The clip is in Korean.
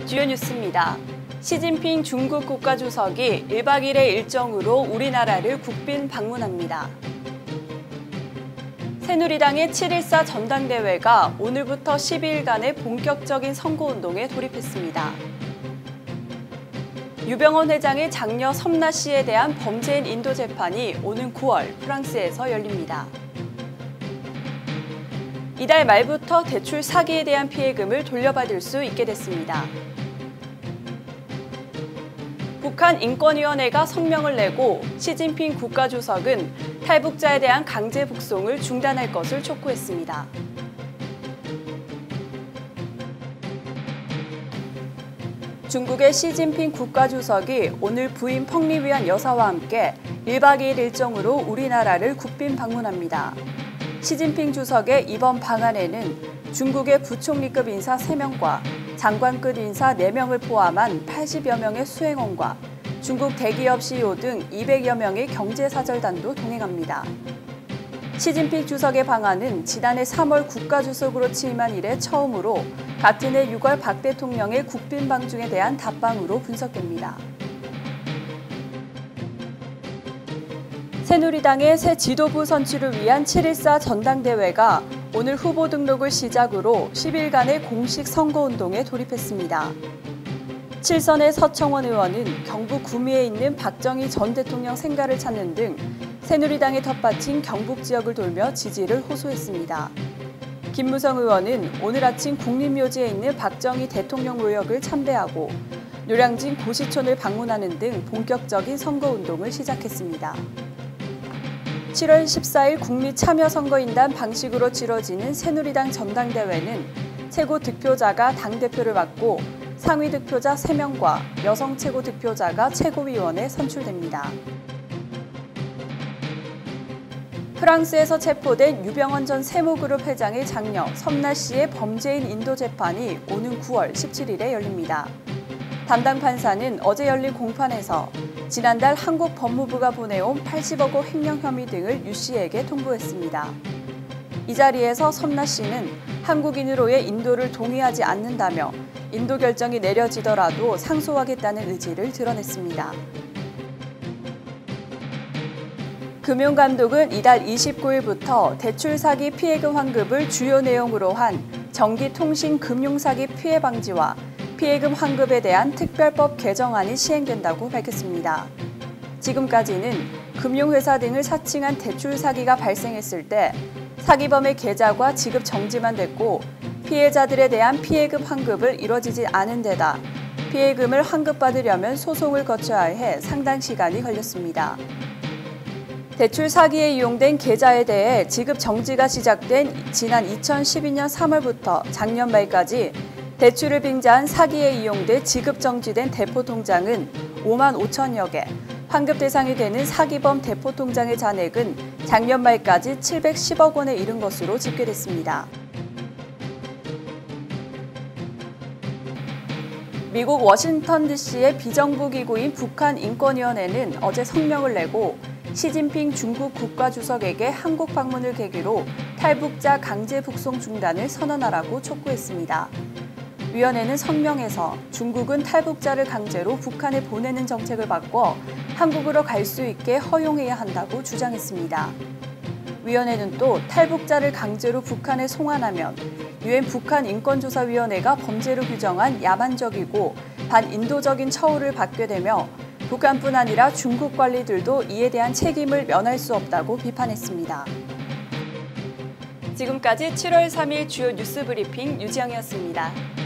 주요 뉴스입니다. 시진핑 중국 국가주석이 1박 2일의 일정으로 우리나라를 국빈 방문합니다. 새누리당의 7.14 전당대회가 오늘부터 12일간의 본격적인 선거운동에 돌입했습니다. 유병헌 회장의 장녀 섬나 씨에 대한 범죄인 인도 재판이 오는 9월 프랑스에서 열립니다. 이달 말부터 대출 사기에 대한 피해금을 돌려받을 수 있게 됐습니다. 북한 인권위원회가 성명을 내고 시진핑 국가주석은 탈북자에 대한 강제 북송을 중단할 것을 촉구했습니다. 중국의 시진핑 국가주석이 오늘 부인 펑리위안 여사와 함께 1박 2일 일정으로 우리나라를 국빈 방문합니다. 시진핑 주석의 이번 방한에는 중국의 부총리급 인사 3명과 장관급 인사 4명을 포함한 80여 명의 수행원과 중국 대기업 CEO 등 200여 명의 경제사절단도 동행합니다. 시진핑 주석의 방한은 지난해 3월 국가주석으로 취임한 이래 처음으로 같은 해 6월 박 대통령의 국빈 방중에 대한 답방으로 분석됩니다. 새누리당의 새 지도부 선출을 위한 7.14 전당대회가 오늘 후보 등록을 시작으로 10일간의 공식 선거운동에 돌입했습니다. 7선의 서청원 의원은 경북 구미에 있는 박정희 전 대통령 생가를 찾는 등 새누리당의 텃밭인 경북 지역을 돌며 지지를 호소했습니다. 김무성 의원은 오늘 아침 국립묘지에 있는 박정희 대통령 묘역을 참배하고 노량진 고시촌을 방문하는 등 본격적인 선거운동을 시작했습니다. 7월 14일 국민참여선거인단 방식으로 치러지는 새누리당 전당대회는 최고 득표자가 당대표를 맡고 상위 득표자 3명과 여성 최고 득표자가 최고위원에 선출됩니다. 프랑스에서 체포된 유병헌 전 세무그룹 회장의 장녀 섬나 씨의 범죄인 인도 재판이 오는 9월 17일에 열립니다. 담당 판사는 어제 열린 공판에서 지난달 한국 법무부가 보내온 80억 원 횡령 혐의 등을 유 씨에게 통보했습니다. 이 자리에서 섬나 씨는 한국인으로의 인도를 동의하지 않는다며 인도 결정이 내려지더라도 상소하겠다는 의지를 드러냈습니다. 금융감독은 이달 29일부터 대출 사기 피해금 환급을 주요 내용으로 한 전기통신금융사기 피해 방지와 피해금 환급에 대한 특별법 개정안이 시행된다고 밝혔습니다. 지금까지는 금융회사 등을 사칭한 대출 사기가 발생했을 때 사기범의 계좌과 지급 정지만 됐고 피해자들에 대한 피해금 환급을 이뤄지지 않은 데다 피해금을 환급받으려면 소송을 거쳐야 해 상당 시간이 걸렸습니다. 대출 사기에 이용된 계좌에 대해 지급 정지가 시작된 지난 2012년 3월부터 작년 말까지 대출을 빙자한 사기에 이용돼 지급 정지된 대포통장은 5만 5천여 개, 환급 대상이 되는 사기범 대포통장의 잔액은 작년 말까지 710억 원에 이른 것으로 집계됐습니다. 미국 워싱턴 DC의 비정부 기구인 북한 인권위원회는 어제 성명을 내고 시진핑 중국 국가주석에게 한국 방문을 계기로 탈북자 강제 북송 중단을 선언하라고 촉구했습니다. 위원회는 성명에서 중국은 탈북자를 강제로 북한에 보내는 정책을 바꿔 한국으로 갈 수 있게 허용해야 한다고 주장했습니다. 위원회는 또 탈북자를 강제로 북한에 송환하면 유엔 북한인권조사위원회가 범죄로 규정한 야만적이고 반인도적인 처우를 받게 되며 북한뿐 아니라 중국 관리들도 이에 대한 책임을 면할 수 없다고 비판했습니다. 지금까지 7월 3일 주요 뉴스 브리핑 유지영이었습니다.